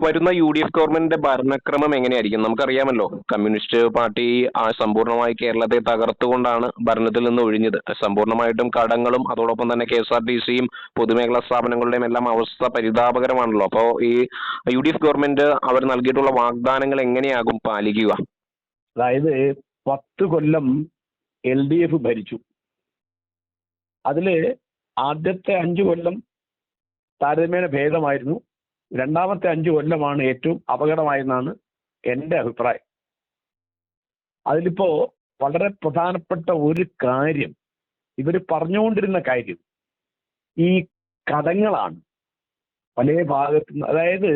വരുന്ന UDF ഗവൺമെന്റിന്റെ ഭരണക്രമം എങ്ങനെയായിരിക്കും? നമുക്കറിയാമല്ലോ, കമ്മ്യൂണിസ്റ്റ് പാർട്ടി സമ്പൂർണ്ണമായി കേരളത്തെ തകർത്തുകൊണ്ടാണ് ഭരണത്തിൽ നിന്ന് ഒഴിഞ്ഞത്. സമ്പൂർണ്ണമായിട്ടും കടങ്ങളും അതോടൊപ്പം തന്നെ KSRTCയും പൊതുമേഖലാ സ്ഥാപനങ്ങളുടെയും എല്ലാം അവസ്ഥ പരിതാപകരമാണല്ലോ. അപ്പോൾ ഈ UDF ഗവൺമെന്റ് അവർ നൽകിയിട്ടുള്ള വാഗ്ദാനങ്ങൾ എങ്ങനെയാകും പാലിക്കുക? അതായത് 10 കൊല്ലം LDF ഭരിച്ചു. അതില് ആദ്യത്തെ 5 കൊല്ലം താരതമ്യേന ഭേദമായിരുന്നു. രണ്ടാമത്തെ 5 കൊല്ലമാണ് ഏറ്റവും അപകടമായെന്നാണ് എൻ്റെ അഭിപ്രായം. അതിലിപ്പോ വളരെ പ്രധാനപ്പെട്ട ഒരു കാര്യം, ഇവർ പറഞ്ഞുകൊണ്ടിരുന്ന കാര്യം ഈ കടങ്ങളാണ്. പല ഭാഗത്തു നിന്ന്, അതായത്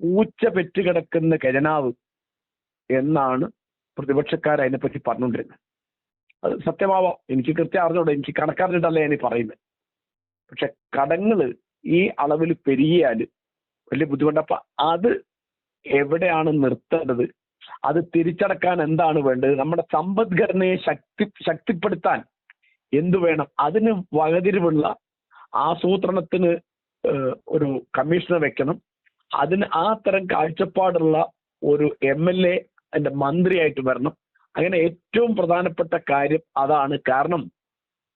പൂച്ച പെറ്റുകിടക്കുന്ന ഖജനാവ് എന്നാണ് പ്രതിപക്ഷക്കാർ അതിനെപ്പറ്റി പറഞ്ഞുകൊണ്ടിരുന്നത്. അത് സത്യമാവാം, എനിക്ക് കൃത്യം അറിഞ്ഞൂടെ, എനിക്ക് കണക്കറിഞ്ഞിട്ടല്ല ഞാൻ പറയുന്നത്. പക്ഷെ കടങ്ങൾ ഈ അളവിൽ പെരുകിയാൽ വലിയ ബുദ്ധിമുട്ട്. അപ്പൊ അത് എവിടെയാണ് നിർത്തേണ്ടത്? അത് തിരിച്ചടക്കാൻ എന്താണ് വേണ്ടത്? നമ്മുടെ സമ്പദ്ഘടനയെ ശക്തിപ്പെടുത്താൻ എന്തു വേണം? അതിന് വകതിരിവുള്ള ആസൂത്രണത്തിന് ഒരു കമ്മീഷനെ വെക്കണം. അതിന് ആ തരം കാഴ്ചപ്പാടുള്ള ഒരു MLA അതിന്റെ മന്ത്രിയായിട്ട് വരണം. അങ്ങനെ ഏറ്റവും പ്രധാനപ്പെട്ട കാര്യം അതാണ്. കാരണം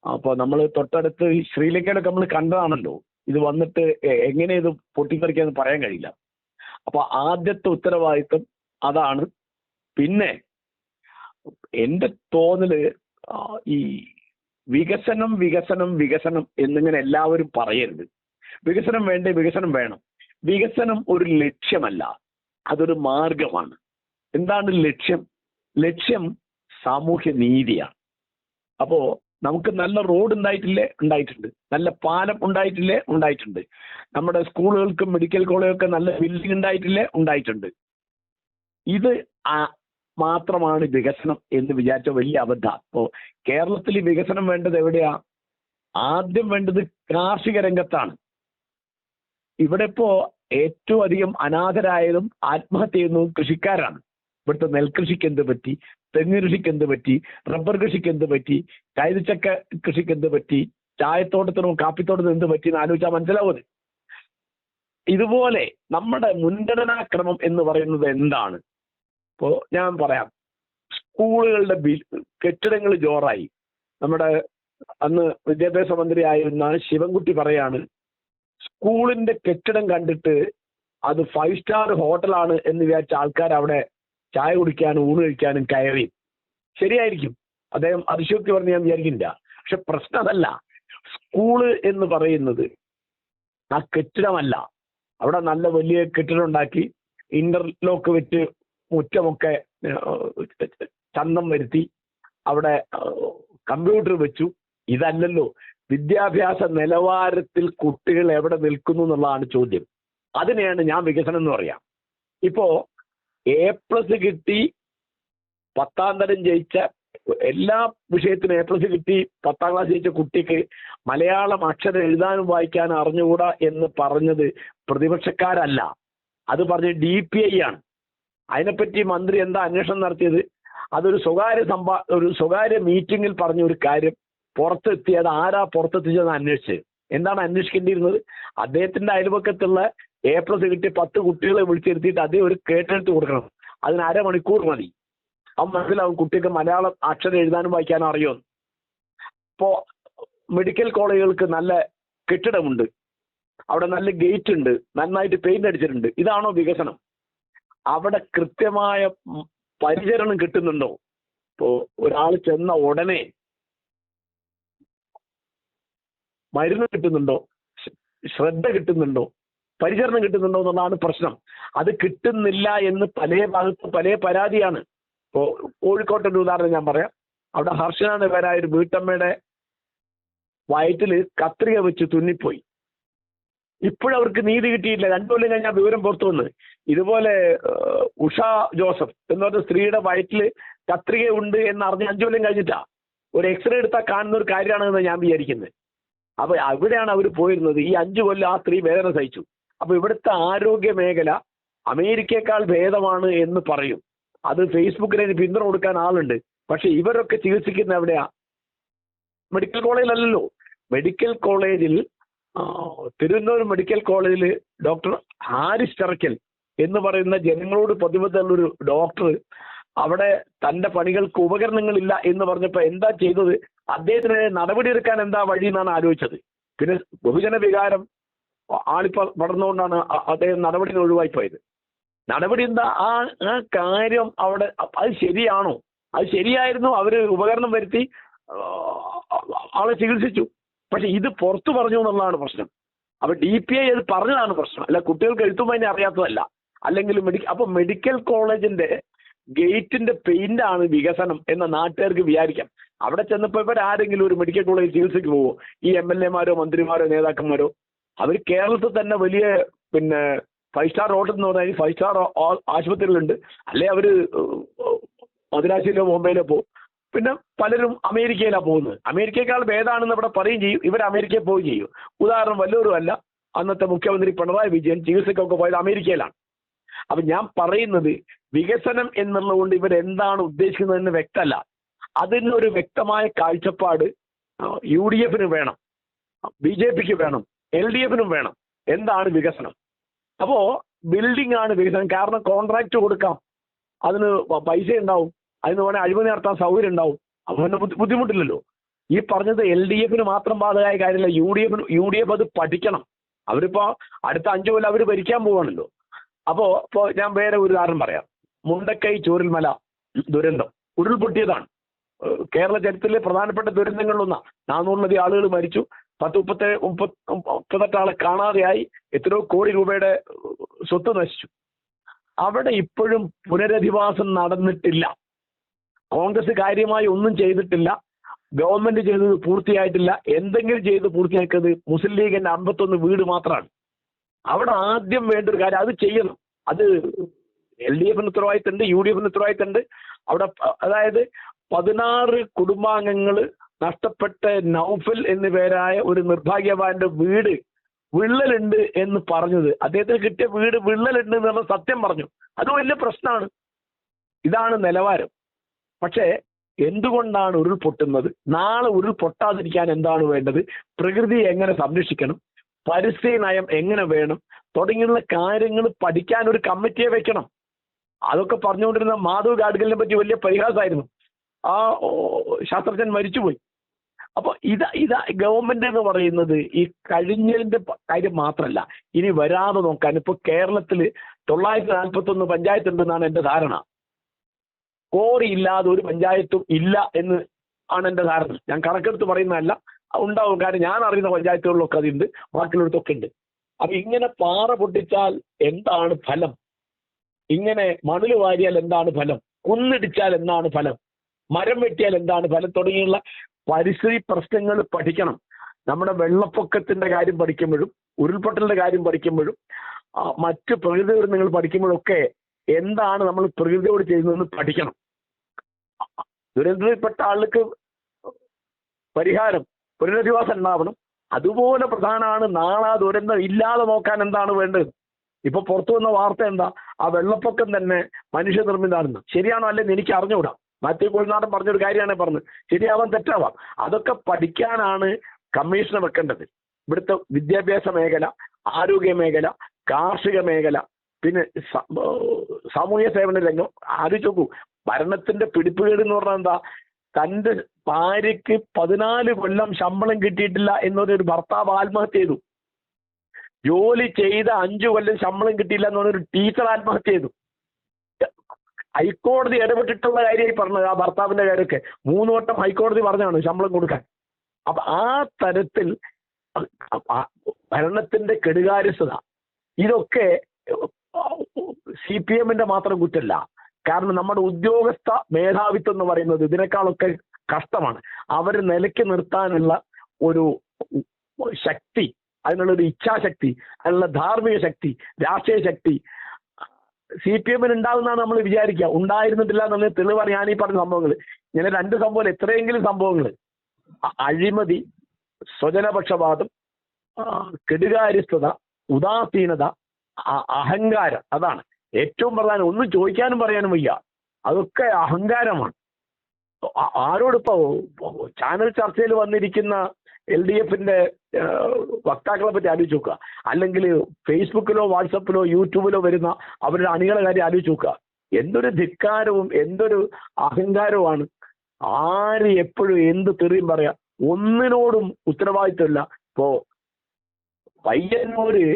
അപ്പോൾ നമ്മൾ തൊട്ടടുത്ത് ശ്രീലങ്കയിലൊക്കെ നമ്മൾ കണ്ടതാണല്ലോ, ഇത് വന്നിട്ട് എങ്ങനെ ഇത് പൊട്ടിത്തെറിക്കാന്ന് പറയാൻ കഴിയില്ല. അപ്പൊ ആദ്യത്തെ ഉത്തരവാദിത്വം അതാണ്. പിന്നെ എൻ്റെ തോന്നല് ഈ വികസനം വികസനം വികസനം എന്നിങ്ങനെ എല്ലാവരും പറയരുത്. വികസനം വേണ്ടേ? വികസനം വേണം. വികസനം ഒരു ലക്ഷ്യമല്ല, അതൊരു മാർഗമാണ്. എന്താണ് ലക്ഷ്യം? ലക്ഷ്യം സാമൂഹ്യ നീതിയാണ്. അപ്പോ നമുക്ക് നല്ല റോഡ് ഉണ്ടായിട്ടില്ലേ? ഉണ്ടായിട്ടുണ്ട്. നല്ല പാലം ഉണ്ടായിട്ടില്ലേ? ഉണ്ടായിട്ടുണ്ട്. നമ്മുടെ സ്കൂളുകൾക്കും മെഡിക്കൽ കോളേജുകൾക്കും നല്ല ബിൽഡിംഗ് ഉണ്ടായിട്ടില്ലേ? ഉണ്ടായിട്ടുണ്ട്. ഇത് മാത്രമാണ് വികസനം എന്ന് വിചാരിച്ച വലിയ അബദ്ധം. അപ്പോ കേരളത്തിൽ വികസനം വേണ്ടത് എവിടെയാ? ആദ്യം വേണ്ടത് കാർഷിക രംഗത്താണ്. ഇവിടെ ഇപ്പോ ഏറ്റവും അധികം അനാഥരായതും ആത്മഹത്യ ചെയ്യുന്നതും കൃഷിക്കാരാണ്. ഇവിടുത്തെ നെൽകൃഷിക്ക് എന്ത് പറ്റി? തെങ്ങ് കൃഷിക്ക് എന്ത് പറ്റി? റബ്ബർ കൃഷിക്ക് എന്ത് പറ്റി? കൈതച്ചക്ക കൃഷിക്ക് എന്ത് പറ്റി? ചായത്തോട്ടത്തിനും കാപ്പിത്തോട്ടത്തിനും എന്ത് പറ്റി എന്ന് ആലോചിച്ചാൽ മനസ്സിലാവുന്നത്. ഇതുപോലെ നമ്മുടെ മുൻഗണനാക്രമം എന്ന് പറയുന്നത് എന്താണ്? ഇപ്പോ ഞാൻ പറയാം, സ്കൂളുകളുടെ കെട്ടിടങ്ങൾ ജോറായി. നമ്മുടെ അന്ന് വിദ്യാഭ്യാസ മന്ത്രിയായിരുന്ന ശിവൻകുട്ടി പറയാണ്, സ്കൂളിന്റെ കെട്ടിടം കണ്ടിട്ട് അത് 5 സ്റ്റാർ ഹോട്ടലാണ് എന്ന് വിചാരിച്ച ആൾക്കാർ അവിടെ ചായ കുടിക്കാനും ഊണ് കഴിക്കാനും കയറി. ശരിയായിരിക്കും, അദ്ദേഹം അതിശയോക്തി പറഞ്ഞ് ഞാൻ വിചാരിക്കുന്നില്ല. പക്ഷെ പ്രശ്നം അതല്ല. സ്കൂള് എന്ന് പറയുന്നത് ആ കെട്ടിടമല്ല. അവിടെ നല്ല വലിയ കെട്ടിടം ഉണ്ടാക്കി ഇന്റർലോക്ക് വെച്ച് മുറ്റമൊക്കെ ചന്തം വരുത്തി അവിടെ കമ്പ്യൂട്ടർ വെച്ചു. ഇതല്ലല്ലോ. വിദ്യാഭ്യാസ നിലവാരത്തിൽ കുട്ടികൾ എവിടെ നിൽക്കുന്നു എന്നുള്ളതാണ് ചോദ്യം. അതിനെയാണ് ഞാൻ വികസനം എന്ന് പറയാം. ഇപ്പോ A+ കിട്ടി 10ാം തരം ജയിച്ച, എല്ലാ വിഷയത്തിനും A+ കിട്ടി 10ാം ക്ലാസ് ജയിച്ച കുട്ടിക്ക് മലയാളം അക്ഷരം എഴുതാനും വായിക്കാനും അറിഞ്ഞുകൂടാ എന്ന് പറഞ്ഞത് പ്രതിപക്ഷക്കാരല്ല, അത് പറഞ്ഞ് DPI ആണ്. അതിനെപ്പറ്റി മന്ത്രി എന്താ അന്വേഷണം നടത്തിയത്? അതൊരു സ്വകാര്യ മീറ്റിംഗിൽ പറഞ്ഞ ഒരു കാര്യം പുറത്തെത്തി. അത് ആരാ പുറത്തെത്തിച്ചതെന്ന് അന്വേഷിച്ച്. എന്താണ് അന്വേഷിക്കേണ്ടിയിരുന്നത്? അദ്ദേഹത്തിന്റെ അയൽപക്കത്തുള്ള A+ കിട്ടിയ 10 കുട്ടികളെ വിളിച്ചിരുത്തിയിട്ട് അദ്ദേഹം ഒരു കേട്ടെഴുത്ത് കൊടുക്കണം. അതിന് അരമണിക്കൂർ മതി. അവൻ മനസ്സിലാവും കുട്ടിക്ക് മലയാളം അക്ഷരം എഴുതാനും വായിക്കാനും അറിയുമെന്ന്. ഇപ്പോ മെഡിക്കൽ കോളേജുകൾക്ക് നല്ല കെട്ടിടമുണ്ട്, അവിടെ നല്ല ഗേറ്റ് ഉണ്ട്, നന്നായിട്ട് പെയിന്റ് അടിച്ചിട്ടുണ്ട്. ഇതാണോ വികസനം? അവിടെ കൃത്യമായ പരിചരണം കിട്ടുന്നുണ്ടോ? ഇപ്പോ ഒരാൾ ചെന്ന ഉടനെ മരുന്ന് കിട്ടുന്നുണ്ടോ? ശ്രദ്ധ കിട്ടുന്നുണ്ടോ? പരിചരണം കിട്ടുന്നുണ്ടോ എന്നുള്ളതാണ് പ്രശ്നം. അത് കിട്ടുന്നില്ല എന്ന് പല ഭാഗത്തും പല പരാതിയാണ്. ഇപ്പോൾ കോഴിക്കോട്ടെ ഒരു ഉദാഹരണം ഞാൻ പറയാം. അവിടെ ഹർഷന എന്ന പേരായ ഒരു വീട്ടമ്മയുടെ വയറ്റിൽ കത്രിക വെച്ച് തുന്നിപ്പോയി. ഇപ്പോഴവർക്ക് നീതി കിട്ടിയില്ല. 2 കൊല്ലം കഴിഞ്ഞാൽ വിവരം പുറത്തു വന്ന്. ഇതുപോലെ ഉഷ ജോസഫ് എന്ന് പറഞ്ഞ സ്ത്രീയുടെ വയറ്റിൽ കത്രിക ഉണ്ട് എന്നറിഞ്ഞ് 5 കൊല്ലം കഴിഞ്ഞിട്ടാ. ഒരു എക്സ്റേ എടുത്താൽ കാണുന്ന ഒരു കാര്യമാണെന്ന് ഞാൻ വിചാരിക്കുന്നത്. അപ്പൊ അവിടെയാണ് അവർ പോയിരുന്നത്. ഈ 5 കൊല്ലം ആ സ്ത്രീ വേദന സഹിച്ചു. അപ്പൊ ഇവിടുത്തെ ആരോഗ്യ മേഖല അമേരിക്കയേക്കാൾ ഭേദമാണ് എന്ന് പറയും. അത് ഫേസ്ബുക്കിൽ പിന്തുണ കൊടുക്കാൻ ആളുണ്ട്. പക്ഷെ ഇവരൊക്കെ ചികിത്സിക്കുന്ന എവിടെയാ? മെഡിക്കൽ കോളേജിലല്ലല്ലോ. മെഡിക്കൽ കോളേജിൽ തിരുവനന്തപുരം മെഡിക്കൽ കോളേജിൽ ഡോക്ടർ ഹാരിസ് ചിറക്കൽ എന്ന് പറയുന്ന ജനങ്ങളോട് പ്രതിബദ്ധമുള്ളൊരു ഡോക്ടർ അവിടെ തന്റെ പണികൾക്ക് ഉപകരണങ്ങളില്ല എന്ന് പറഞ്ഞപ്പോൾ എന്താ ചെയ്തത്? അദ്ദേഹത്തിന് നടപടിയെടുക്കാൻ എന്താ വഴി എന്നാണ് ആലോചിച്ചത്. പിന്നെ ബഹുജന വികാരം ആളിപ്പ പടർന്നുകൊണ്ടാണ് അദ്ദേഹം നടപടി ഒഴിവായി പോയത്. നടപടി എന്താ? ആ കാര്യം അവിടെ അത് ശരിയാണോ? അത് ശരിയായിരുന്നു. അവര് ഉപകരണം വരുത്തി ആളെ ചികിത്സിച്ചു. പക്ഷെ ഇത് പുറത്തു പറഞ്ഞു എന്നുള്ളതാണ് പ്രശ്നം. അപ്പൊ DPI അത് പറഞ്ഞതാണ് പ്രശ്നം, അല്ല കുട്ടികൾക്ക് എഴുത്തുമായി അറിയാത്തതല്ല. അല്ലെങ്കിൽ അപ്പൊ മെഡിക്കൽ കോളേജിന്റെ ഗേറ്റിന്റെ പെയിന്റ് ആണ് വികസനം എന്ന നാട്ടുകാർക്ക് വിചാരിക്കാം. അവിടെ ചെന്നപ്പോൾ ഇവരാരെങ്കിലും ഒരു മെഡിക്കൽ കോളേജ് ചികിത്സയ്ക്ക് പോവോ? ഈ MLA മാരോ മന്ത്രിമാരോ നേതാക്കന്മാരോ? അവർ കേരളത്തിൽ തന്നെ വലിയ 5 സ്റ്റാർ ഹോട്ടൽ എന്ന് പറഞ്ഞാൽ 5 സ്റ്റാർ ആശുപത്രികളുണ്ട്. അല്ലെ അവര് മദ്രാസിലോ ബോംബെയിലോ പോകും. പിന്നെ പലരും അമേരിക്കയിലാണ് പോകുന്നത്. അമേരിക്കയെക്കാൾ ഭേദമാണെന്ന് ഇവിടെ പറയും ചെയ്യും. ഇവർ അമേരിക്കയിൽ പോവുകയും ചെയ്യും. ഉദാഹരണം വല്ലവരും അല്ല, അന്നത്തെ മുഖ്യമന്ത്രി പിണറായി വിജയൻ ചികിത്സയ്ക്കൊക്കെ പോയത് അമേരിക്കയിലാണ്. അപ്പൊ ഞാൻ പറയുന്നത് വികസനം എന്നുള്ളതുകൊണ്ട് ഇവരെന്താണ് ഉദ്ദേശിക്കുന്നതെന്ന് വ്യക്തമല്ല. അതിനൊരു വ്യക്തമായ കാഴ്ചപ്പാട് UDF വേണം, BJPക്ക് വേണം, LDF വേണം. എന്താണ് വികസനം? അപ്പോ ബിൽഡിംഗ് ആണ് വികസനം. കാരണം കോൺട്രാക്ട് കൊടുക്കാം, അതിന് പൈസ ഉണ്ടാവും, അതിന് വേണേൽ അഴിമതി നടത്താൻ സൗകര്യം ഉണ്ടാവും. അപ്പൊ പിന്നെ ബുദ്ധിമുട്ടില്ലല്ലോ. ഈ പറഞ്ഞത് LDF മാത്രം ബാധകമായ കാര്യമില്ല. UDF അത് പഠിക്കണം. അവരിപ്പോ അടുത്ത 5 കൊല്ലം അവർ ഭരിക്കാൻ പോവാണല്ലോ. ഇപ്പോ ഞാൻ വേറെ ഒരു ഉദാഹരണം പറയാം. മുണ്ടക്കൈ ചൂരൽമല ദുരന്തം ഉരുൾപൊട്ടിയതാണ്. കേരള ചരിത്രത്തിലെ പ്രധാനപ്പെട്ട ദുരന്തങ്ങളിലൊന്നാണ്. 400 ആളുകൾ മരിച്ചു, 38 ആളെ കാണാതെയായി, എത്രയോ കോടി രൂപയുടെ സ്വത്ത് നശിച്ചു. അവിടെ ഇപ്പോഴും പുനരധിവാസം നടന്നിട്ടില്ല. കോൺഗ്രസ് കാര്യമായി ഒന്നും ചെയ്തിട്ടില്ല. ഗവൺമെന്റ് ചെയ്തത് പൂർത്തിയായിട്ടില്ല. എന്തെങ്കിലും ചെയ്ത് പൂർത്തിയാക്കിയത് മുസ്ലിം ലീഗിന്റെ 51 വീട് മാത്രമാണ്. അവിടെ ആദ്യം വേണ്ട ഒരു കാര്യം അത് ചെയ്യണം. അത് LDF ഉത്തരവാദിത്തമുണ്ട്, UDF ഉത്തരവാദിത്തമുണ്ട്. അവിടെ അതായത് 16 കുടുംബാംഗങ്ങൾ നഷ്ടപ്പെട്ട നൗഫൽ എന്നു പേരായ ഒരു നിർഭാഗ്യവാന്റെ വീട് വിള്ളലുണ്ട് എന്ന് പറഞ്ഞത്, അദ്ദേഹത്തിന് കിട്ടിയ വീട് വിള്ളലുണ്ട് എന്നുള്ള സത്യം പറഞ്ഞു. അത് വലിയ പ്രശ്നമാണ്. ഇതാണ് നിലവാരം. പക്ഷേ എന്തുകൊണ്ടാണ് ഉരുൾപൊട്ടുന്നത്? നാളെ ഉരുൾപൊട്ടാതിരിക്കാൻ എന്താണ് വേണ്ടത്? പ്രകൃതിയെ എങ്ങനെ സംരക്ഷിക്കണം? പരിസ്ഥിതി നയം എങ്ങനെ വേണം? തുടങ്ങിയുള്ള കാര്യങ്ങൾ പഠിക്കാൻ ഒരു കമ്മിറ്റിയെ വെക്കണം. അതൊക്കെ പറഞ്ഞുകൊണ്ടിരുന്ന മാധവ് ഗാഡ്ഗിലിനെ പറ്റി വലിയ പരിഹാസമായിരുന്നു. ആ ശാസ്ത്രജ്ഞൻ മരിച്ചുപോയി. അപ്പൊ ഇതാ ഗവൺമെന്റ് എന്ന് പറയുന്നത് ഈ കഴിഞ്ഞതിന്റെ കാര്യം മാത്രമല്ല, ഇനി വരാതെ നോക്കാൻ. ഇപ്പൊ കേരളത്തിൽ 941 പഞ്ചായത്ത് ഉണ്ടെന്നാണ് എന്റെ ധാരണ. കോറി ഇല്ലാതെ ഒരു പഞ്ചായത്തും ഇല്ല എന്ന് ആണ് എന്റെ ധാരണ. ഞാൻ കണക്കെടുത്ത് പറയുന്നതല്ല, ഉണ്ടാവും. കാരണം ഞാൻ അറിയുന്ന പഞ്ചായത്തുകളിലൊക്കെ അതുണ്ട്, ബാക്കിയുള്ളടത്തൊക്കെ ഉണ്ട്. അപ്പൊ ഇങ്ങനെ പാറ പൊട്ടിച്ചാൽ എന്താണ് ഫലം? ഇങ്ങനെ മണല് വാരിയാൽ എന്താണ് ഫലം? കുന്നിടിച്ചാൽ എന്താണ് ഫലം? മരം വെട്ടിയാൽ എന്താണ് ഫലം? തുടങ്ങിയുള്ള പരിസ്ഥിതി പ്രശ്നങ്ങൾ പഠിക്കണം. നമ്മുടെ വെള്ളപ്പൊക്കത്തിന്റെ കാര്യം പഠിക്കുമ്പോഴും ഉരുൾപൊട്ടലിന്റെ കാര്യം പഠിക്കുമ്പോഴും മറ്റ് പ്രകൃതി ദുരന്തങ്ങൾ പഠിക്കുമ്പോഴൊക്കെ എന്താണ് നമ്മൾ പ്രകൃതിയോട് ചെയ്യുന്നതെന്ന് പഠിക്കണം. ദുരന്തത്തിൽപ്പെട്ട ആൾക്ക് പരിഹാരം, പുനരധിവാസം ഉണ്ടാവണം. അതുപോലെ പ്രധാനമാണ് നാളെ ആ ദുരന്തം ഇല്ലാതെ നോക്കാൻ എന്താണ് വേണ്ടത്. ഇപ്പൊ പുറത്തു വന്ന വാർത്ത എന്താ? ആ വെള്ളപ്പൊക്കം തന്നെ മനുഷ്യനിർമ്മിതാണെന്ന്. ശരിയാണോ അല്ലെന്ന് എനിക്ക് അറിഞ്ഞുകൂടാ. മാത്യു കോഴിനാടൻ പറഞ്ഞൊരു കാര്യമാണ് പറഞ്ഞത്. ശരിയാവാൻ തെറ്റാവാം. അതൊക്കെ പഠിക്കാനാണ് കമ്മീഷനെ വെക്കേണ്ടത്. ഇവിടുത്തെ വിദ്യാഭ്യാസ മേഖല, ആരോഗ്യ മേഖല, കാർഷിക മേഖല, പിന്നെ സാമൂഹ്യ സേവന രംഗം. ആലോചിച്ച് നോക്കൂ, ഭരണത്തിന്റെ പിടിപ്പുകേട് എന്ന് പറഞ്ഞാൽ എന്താ? തന്റെ ഭാര്യയ്ക്ക് 14 കൊല്ലം ശമ്പളം കിട്ടിയിട്ടില്ല എന്നൊരു ഭർത്താവ് ആത്മഹത്യ ചെയ്തു. ജോലി ചെയ്ത 5 കൊല്ലം ശമ്പളം കിട്ടിയില്ല എന്ന് പറഞ്ഞൊരു ടീച്ചർ ആത്മഹത്യ ചെയ്തു. ഹൈക്കോടതി ഇടപെട്ടിട്ടുള്ള കാര്യമായി പറഞ്ഞത്. ആ ഭർത്താവിന്റെ കാര്യമൊക്കെ 3 വട്ടം ഹൈക്കോടതി പറഞ്ഞാണ് ശമ്പളം കൊടുക്കാൻ. അപ്പൊ ആ തരത്തിൽ ഭരണത്തിന്റെ കെടുകാര്യസ്ഥത, ഇതൊക്കെ CPM മാത്രം കുറ്റമല്ല. കാരണം നമ്മുടെ ഉദ്യോഗസ്ഥ മേധാവിത്വം എന്ന് പറയുന്നത് ഇതിനേക്കാളൊക്കെ കഷ്ടമാണ്. അവർ നിലയ്ക്ക് നിർത്താനുള്ള ഒരു ശക്തി, അതിനുള്ളൊരു ഇച്ഛാശക്തി, അതിനുള്ള ധാർമ്മിക ശക്തി, രാഷ്ട്രീയ ശക്തി CPM ഉണ്ടാകുന്നതാണ് നമ്മൾ വിചാരിക്കുക. ഉണ്ടായിരുന്നിട്ടില്ല എന്നുള്ള തെളിവാണ് ഞാൻ ഈ പറഞ്ഞ സംഭവങ്ങൾ. ഇങ്ങനെ 2 സംഭവം, എത്രയെങ്കിലും സംഭവങ്ങൾ, അഴിമതി, സ്വജനപക്ഷപാതം, കെടുകാര്യസ്ഥത, ഉദാസീനത, അഹങ്കാരം. അതാണ് ഏറ്റവും പ്രധാനം. ഒന്നും ചോദിക്കാനും പറയാനും വയ്യ. അതൊക്കെ അഹങ്കാരമാണ്. ആരോടിപ്പോ ചാനൽ ചർച്ചയിൽ വന്നിരിക്കുന്ന LDFന്റെ വക്താക്കളെ പറ്റി ആലോചിച്ച് നോക്കുക, അല്ലെങ്കിൽ ഫേസ്ബുക്കിലോ വാട്സപ്പിലോ യൂട്യൂബിലോ വരുന്ന അവരുടെ അണികളെ കാര്യം ആലോചിച്ച് നോക്കുക. എന്തൊരു ധിക്കാരവും എന്തൊരു അഹങ്കാരവുമാണ്. ആര് എപ്പോഴും എന്ത് തെറിയും പറയാം, ഒന്നിനോടും ഉത്തരവാദിത്വമില്ല. ഇപ്പോ പയ്യന്നൂര്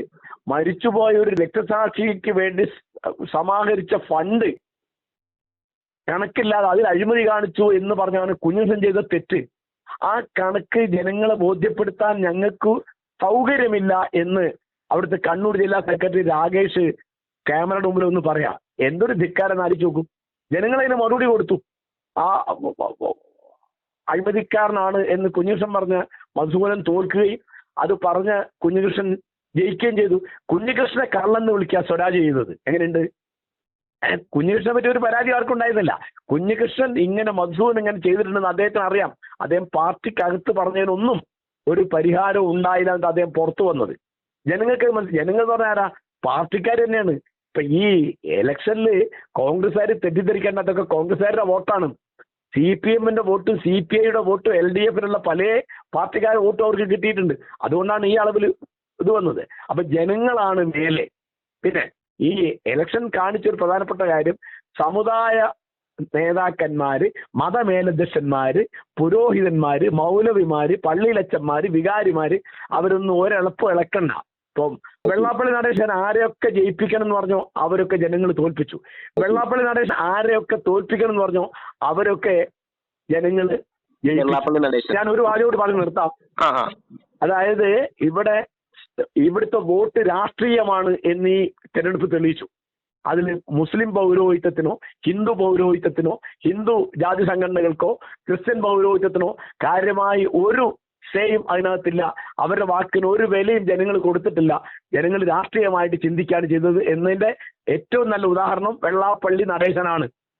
മരിച്ചുപോയ ഒരു രക്തസാക്ഷിക്ക് വേണ്ടി സമാഹരിച്ച ഫണ്ട് കണക്കില്ലാതെ അതിൽ അഴിമതി കാണിച്ചു എന്ന് പറഞ്ഞാണ് കുഞ്ഞുസൻ ചെയ്ത തെറ്റ്. ആ കണക്ക് ജനങ്ങളെ ബോധ്യപ്പെടുത്താൻ ഞങ്ങൾക്ക് സൗകര്യമില്ല എന്ന് അവിടുത്തെ കണ്ണൂർ ജില്ലാ സെക്രട്ടറി രാകേഷ് ക്യാമറയുടെ മുമ്പിൽ ഒന്ന് പറയാം. എന്തൊരു ധിക്കാരം ആലോചിച്ച് നോക്കും. ജനങ്ങളതിന് മറുപടി കൊടുത്തു. ആ അഴിമതിക്കാരനാണ് എന്ന് കുഞ്ഞുകൃഷ്ണൻ പറഞ്ഞ മധുസൂദനൻ തോൽക്കുകയും അത് പറഞ്ഞ കുഞ്ഞുകൃഷ്ണൻ ജയിക്കുകയും ചെയ്തു. കുഞ്ഞുകൃഷ്ണനെ കള്ളെന്ന് വിളിക്കുക സ്വരാജ് ചെയ്തത് എങ്ങനെയുണ്ട്? കുഞ്ഞുകൃഷ്ണനെ പറ്റി ഒരു പരാതി ആർക്കും ഉണ്ടായിരുന്നില്ല. കുഞ്ഞുകൃഷ്ണൻ ഇങ്ങനെ മധുസൂദൻ ഇങ്ങനെ ചെയ്തിട്ടുണ്ടെന്ന് അദ്ദേഹത്തിന് അറിയാം. അദ്ദേഹം പാർട്ടിക്കകത്ത് പറഞ്ഞതിനൊന്നും ഒരു പരിഹാരം ഉണ്ടായില്ല എന്ന് അദ്ദേഹം പുറത്തു വന്നത്. ജനങ്ങൾക്ക് ജനങ്ങൾ എന്ന് പറഞ്ഞാൽ ആരാ? പാർട്ടിക്കാർ തന്നെയാണ്. ഇപ്പൊ ഈ ഇലക്ഷനിൽ കോൺഗ്രസ്സുകാർ തെറ്റിദ്ധരിക്കേണ്ട, അതൊക്കെ കോൺഗ്രസ്സുകാരുടെ വോട്ടാണ്. CPM-ന്റെ വോട്ടും CPI-യുടെ വോട്ടും LDF-നുള്ള പല പാർട്ടിക്കാരുടെ വോട്ടും അവർക്ക് കിട്ടിയിട്ടുണ്ട്. അതുകൊണ്ടാണ് ഈ അളവിൽ ഇത് വന്നത്. അപ്പൊ ജനങ്ങളാണ് മേലെ. പിന്നെ ഈ ഇലക്ഷൻ കാണിച്ചൊരു പ്രധാനപ്പെട്ട കാര്യം, സമുദായ നേതാക്കന്മാര്, മതമേലധ്യക്ഷന്മാര്, പുരോഹിതന്മാര്, മൗലവിമാര്, പള്ളിയിലച്ചന്മാര്, വികാരിമാര് അവരൊന്നും ഒരെളുപ്പം ഇളക്കണ്ട. ഇപ്പം വെള്ളാപ്പള്ളി നടേശൻ ആരെയൊക്കെ ജയിപ്പിക്കണം എന്ന് പറഞ്ഞോ അവരൊക്കെ ജനങ്ങൾ തോൽപ്പിച്ചു. വെള്ളാപ്പള്ളി നടേശൻ ആരെയൊക്കെ തോൽപ്പിക്കണം എന്ന് പറഞ്ഞോ അവരൊക്കെ ജനങ്ങൾ ജയിപ്പിച്ചു. ഞാൻ ഒരു വാചകോട് പറഞ്ഞ് നിർത്താം. അതായത് ഇവിടുത്തെ വോട്ട് രാഷ്ട്രീയമാണ് എന്നീ തെരഞ്ഞെടുപ്പ് തെളിയിച്ചു. അതിൽ മുസ്ലിം പൗരോഹിത്യത്തിനോ ഹിന്ദു പൗരോഹിത്യത്തിനോ ഹിന്ദു ജാതി സംഘടനകൾക്കോ ക്രിസ്ത്യൻ പൗരോഹിത്യത്തിനോ കാര്യമായി ഒരു യും അതിനകത്തില്ല. അവരുടെ വാക്കിന് ഒരു വിലയും ജനങ്ങൾ കൊടുത്തിട്ടില്ല. ജനങ്ങൾ രാഷ്ട്രീയമായിട്ട് ചിന്തിക്കുകയാണ് ചെയ്തത് എന്നതിന്റെ ഏറ്റവും നല്ല ഉദാഹരണം വെള്ളാപ്പള്ളി നടേശനാണ്.